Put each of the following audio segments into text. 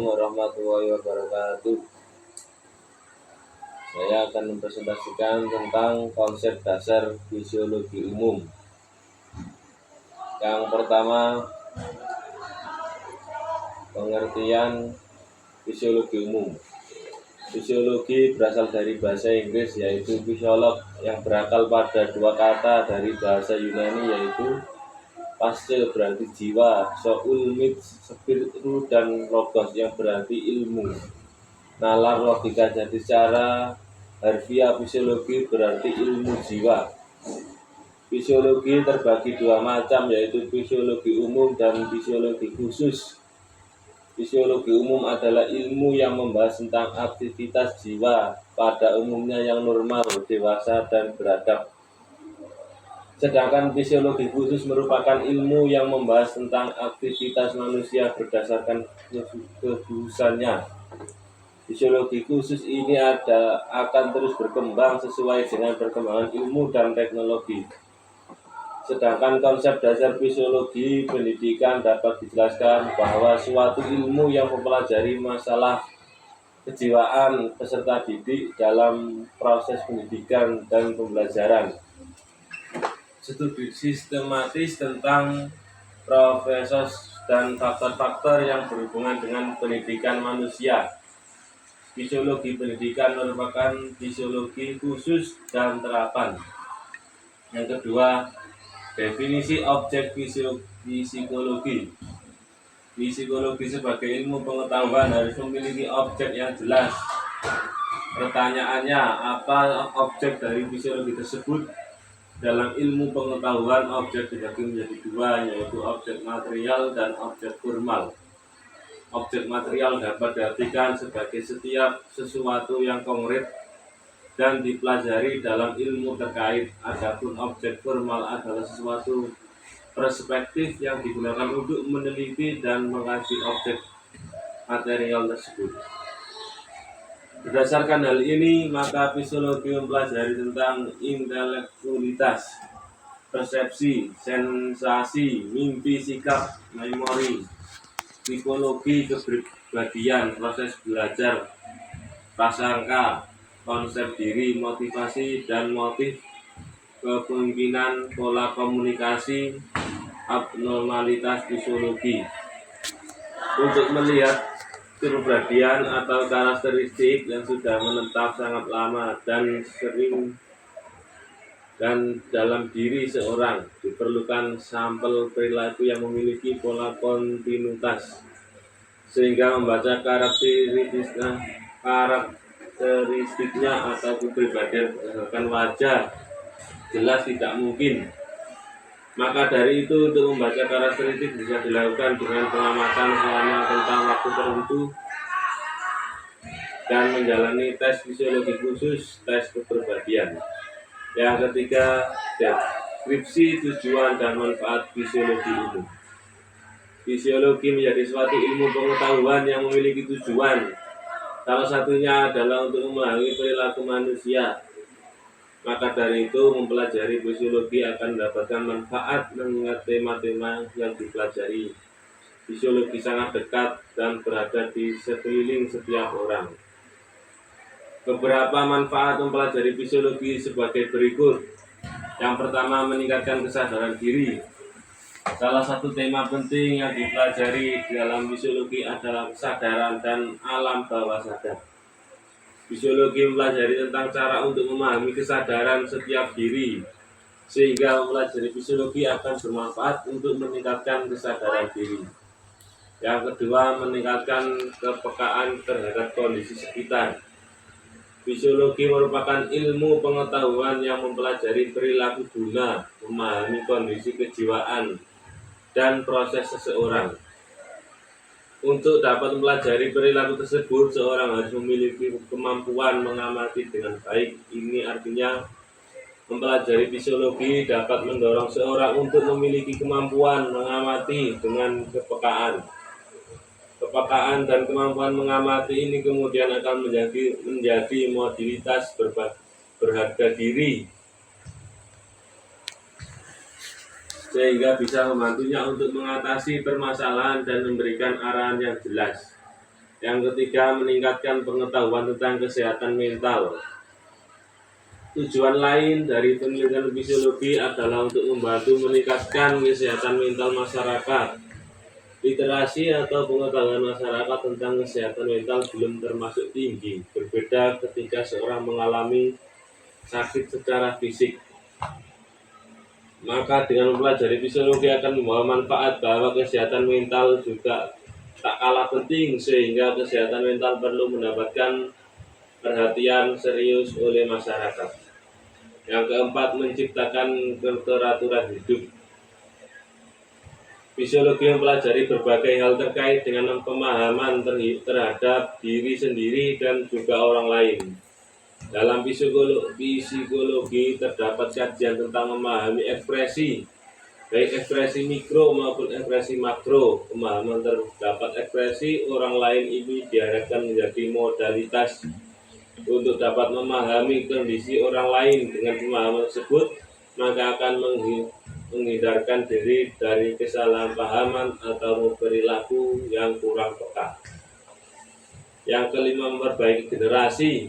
Assalamualaikum warahmatullahi wabarakatuh. Saya akan mempresentasikan tentang konsep dasar fisiologi umum. Yang pertama, pengertian fisiologi umum. Fisiologi berasal dari bahasa Inggris yaitu physiolog, yang berakal pada dua kata dari bahasa Yunani yaitu pasce berarti jiwa, soul mit spiritu, dan logos yang berarti ilmu, nalar logika. Jadi secara harfiah fisiologi berarti ilmu jiwa. Fisiologi terbagi dua macam yaitu fisiologi umum dan fisiologi khusus. Fisiologi umum adalah ilmu yang membahas tentang aktivitas jiwa pada umumnya yang normal, dewasa, dan beradab. Sedangkan fisiologi khusus merupakan ilmu yang membahas tentang aktivitas manusia berdasarkan kekhususannya. Fisiologi khusus ini akan terus berkembang sesuai dengan perkembangan ilmu dan teknologi. Sedangkan konsep dasar fisiologi pendidikan dapat dijelaskan bahwa suatu ilmu yang mempelajari masalah kejiwaan peserta didik dalam proses pendidikan dan pembelajaran. Studi sistematis tentang proses dan faktor-faktor yang berhubungan dengan pendidikan manusia. Fisiologi pendidikan merupakan fisiologi khusus dan terapan. Yang kedua, definisi objek psikologi. Psikologi sebagai ilmu pengetahuan harus memiliki objek yang jelas. Pertanyaannya, apa objek dari fisiologi tersebut? Dalam ilmu pengetahuan, objek dibagi menjadi dua, yaitu objek material dan objek formal. Objek material dapat diartikan sebagai setiap sesuatu yang konkret dan dipelajari dalam ilmu terkait. Adapun objek formal adalah sesuatu perspektif yang digunakan untuk meneliti dan mengkaji objek material tersebut. Berdasarkan hal ini, maka fisiologi mempelajari tentang intelektualitas, persepsi, sensasi, mimpi, sikap, memori, psikologi kepribadian, proses belajar, prasangka, konsep diri, motivasi dan motif, kepemimpinan, pola komunikasi, abnormalitas fisiologi. Untuk melihat kepribadian atau karakteristik yang sudah menetap sangat lama dan sering dan dalam diri seorang, diperlukan sampel perilaku yang memiliki pola kontinuitas, sehingga membaca karakteristiknya atau kepribadian berdasarkan wajah jelas tidak mungkin. Maka dari itu, untuk membaca karakteristik bisa dilakukan dengan pengamatan selama tentang waktu tertentu dan menjalani tes fisiologi khusus, tes kepribadian. Yang ketiga, deskripsi tujuan dan manfaat fisiologi umum. Fisiologi menjadi suatu ilmu pengetahuan yang memiliki tujuan. Salah satunya adalah untuk memahami perilaku manusia. Maka dari itu, mempelajari fisiologi akan mendapatkan manfaat mengingat tema-tema yang dipelajari. Fisiologi sangat dekat dan berada di sekeliling setiap orang. Beberapa manfaat mempelajari fisiologi sebagai berikut. Yang pertama, meningkatkan kesadaran diri. Salah satu tema penting yang dipelajari dalam fisiologi adalah kesadaran dan alam bawah sadar. Fisiologi mempelajari tentang cara untuk memahami kesadaran setiap diri, sehingga mempelajari fisiologi akan bermanfaat untuk meningkatkan kesadaran diri. Yang kedua, meningkatkan kepekaan terhadap kondisi sekitar. Fisiologi merupakan ilmu pengetahuan yang mempelajari perilaku guna memahami kondisi kejiwaan dan proses seseorang. Untuk dapat mempelajari perilaku tersebut, seorang harus memiliki kemampuan mengamati dengan baik. Ini artinya mempelajari fisiologi dapat mendorong seorang untuk memiliki kemampuan mengamati dengan kepekaan. Kepekaan dan kemampuan mengamati ini kemudian akan menjadi modalitas berharga diri, sehingga bisa membantunya untuk mengatasi permasalahan dan memberikan arahan yang jelas. Yang ketiga, meningkatkan pengetahuan tentang kesehatan mental. Tujuan lain dari penelitian fisiologi adalah untuk membantu meningkatkan kesehatan mental masyarakat. Literasi atau pengetahuan masyarakat tentang kesehatan mental belum termasuk tinggi, berbeda ketika seorang mengalami sakit secara fisik. Maka dengan mempelajari fisiologi akan membawa manfaat bahwa kesehatan mental juga tak kalah penting, sehingga kesehatan mental perlu mendapatkan perhatian serius oleh masyarakat. Yang keempat, menciptakan keteraturan hidup. Fisiologi mempelajari berbagai hal terkait dengan pemahaman terhadap diri sendiri dan juga orang lain. Dalam psikologi terdapat kajian tentang memahami ekspresi, baik ekspresi mikro maupun ekspresi makro. Pemahaman terdapat ekspresi orang lain ini diharapkan menjadi modalitas untuk dapat memahami kondisi orang lain. Dengan pemahaman tersebut, maka akan menghindarkan diri dari kesalahan pahaman atau perilaku yang kurang peka. Yang kelima, memperbaiki generasi.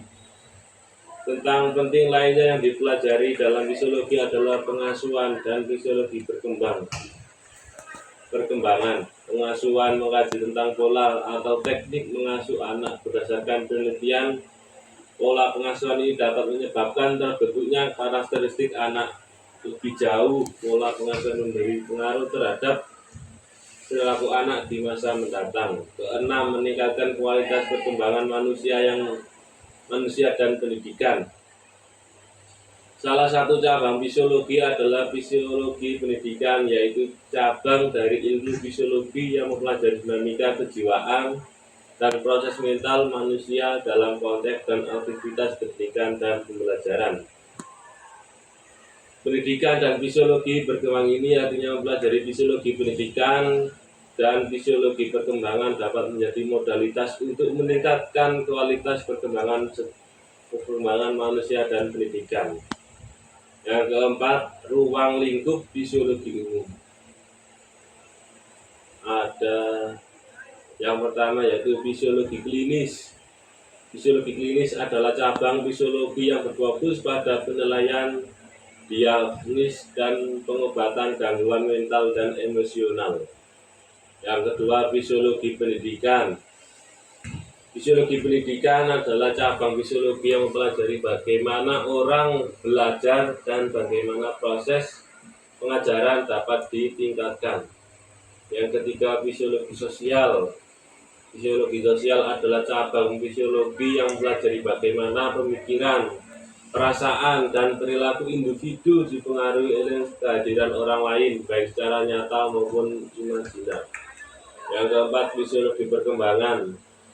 Tentang penting lainnya yang dipelajari dalam fisiologi adalah pengasuhan dan fisiologi perkembangan. Pengasuhan mengkaji tentang pola atau teknik mengasuh anak. Berdasarkan penelitian, pola pengasuhan ini dapat menyebabkan terbentuknya karakteristik anak. Lebih jauh, pola pengasuhan memberi pengaruh terhadap perilaku anak di masa mendatang. Keenam, meningkatkan kualitas perkembangan manusia dan pendidikan. Salah satu cabang fisiologi adalah fisiologi pendidikan, yaitu cabang dari ilmu fisiologi yang mempelajari dinamika kejiwaan dan proses mental manusia dalam konteks dan aktivitas pendidikan dan pembelajaran. Pendidikan dan fisiologi berkembang ini artinya mempelajari fisiologi pendidikan dan fisiologi perkembangan dapat menjadi modalitas untuk meningkatkan kualitas perkembangan manusia dan pendidikan. Yang keempat, ruang lingkup fisiologi umum. Ada yang pertama yaitu fisiologi klinis. Fisiologi klinis adalah cabang fisiologi yang berfokus pada penilaian, diagnosis, dan pengobatan gangguan mental dan emosional. Yang kedua, fisiologi pendidikan. Fisiologi pendidikan adalah cabang fisiologi yang mempelajari bagaimana orang belajar dan bagaimana proses pengajaran dapat ditingkatkan. Yang ketiga, fisiologi sosial. Fisiologi sosial adalah cabang fisiologi yang mempelajari bagaimana pemikiran, perasaan, dan perilaku individu dipengaruhi oleh kehadiran orang lain, baik secara nyata maupun imajiner. Yang keempat, fisiologi perkembangan.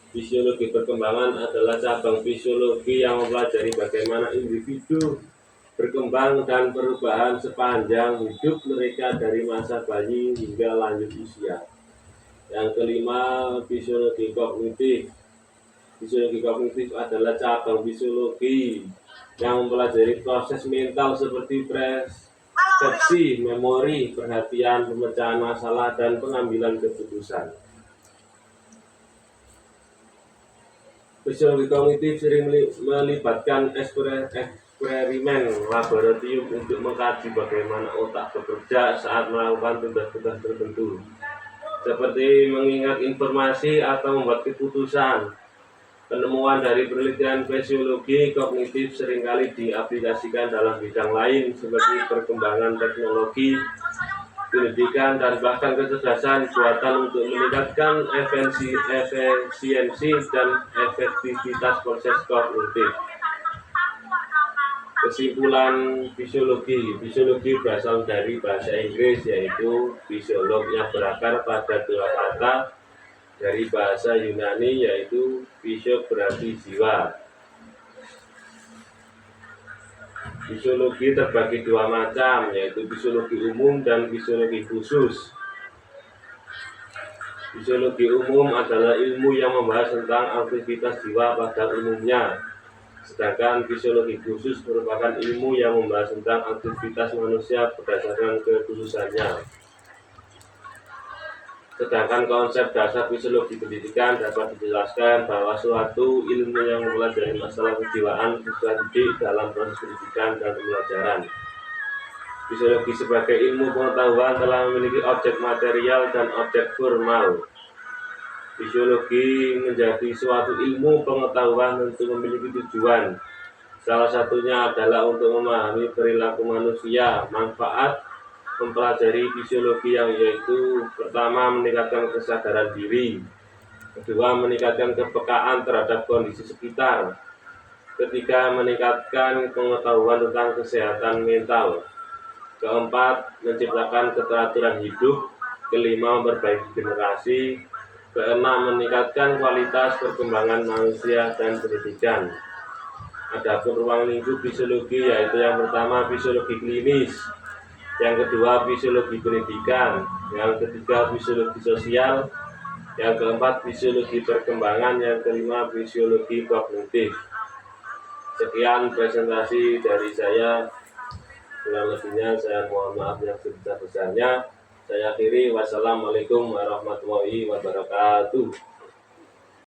Fisiologi perkembangan adalah cabang fisiologi yang mempelajari bagaimana individu berkembang dan perubahan sepanjang hidup mereka dari masa bayi hingga lanjut usia. Yang kelima, fisiologi kognitif. Fisiologi kognitif adalah cabang fisiologi yang mempelajari proses mental seperti persepsi, memori, perhatian, pemecahan masalah, dan pengambilan keputusan. Fisiologi kognitif sering melibatkan eksperimen laboratorium untuk mengkaji bagaimana otak bekerja saat melakukan tugas-tugas tertentu, seperti mengingat informasi atau membuat keputusan. Penemuan dari penelitian fisiologi kognitif seringkali diaplikasikan dalam bidang lain seperti perkembangan teknologi, pendidikan, dan bahkan kecerdasan buatan untuk meningkatkan efisiensi dan efektivitas proses kognitif. Kesimpulan fisiologi berasal dari bahasa Inggris, yaitu fisiolog, yang berakar pada dua kata dari bahasa Yunani, yaitu fisio berarti jiwa. Fisiologi terbagi dua macam, yaitu fisiologi umum dan fisiologi khusus. Fisiologi umum adalah ilmu yang membahas tentang aktivitas jiwa pada umumnya, sedangkan fisiologi khusus merupakan ilmu yang membahas tentang aktivitas manusia berdasarkan kekhususannya. Sedangkan konsep dasar fisiologi pendidikan dapat dijelaskan bahwa suatu ilmu yang mempelajari masalah kejiwaan siswa didik dalam proses pendidikan dan pembelajaran. Fisiologi sebagai ilmu pengetahuan telah memiliki objek material dan objek formal. Fisiologi menjadi suatu ilmu pengetahuan tentu memiliki tujuan. Salah satunya adalah untuk memahami perilaku manusia. Manfaat mempelajari fisiologi yang yaitu pertama meningkatkan kesadaran diri, kedua meningkatkan kepekaan terhadap kondisi sekitar, ketiga meningkatkan pengetahuan tentang kesehatan mental, keempat menciptakan keteraturan hidup, kelima memperbaiki generasi, keenam meningkatkan kualitas perkembangan manusia dan pendidikan. Adapun ruang lingkup fisiologi yaitu yang pertama fisiologi klinis, yang kedua fisiologi pendidikan, yang ketiga fisiologi sosial, yang keempat fisiologi perkembangan, yang kelima fisiologi kognitif. Sekian presentasi dari saya, kurang lebihnya saya mohon maaf yang sebesar-besarnya. Saya akhiri, wassalamualaikum warahmatullahi wabarakatuh.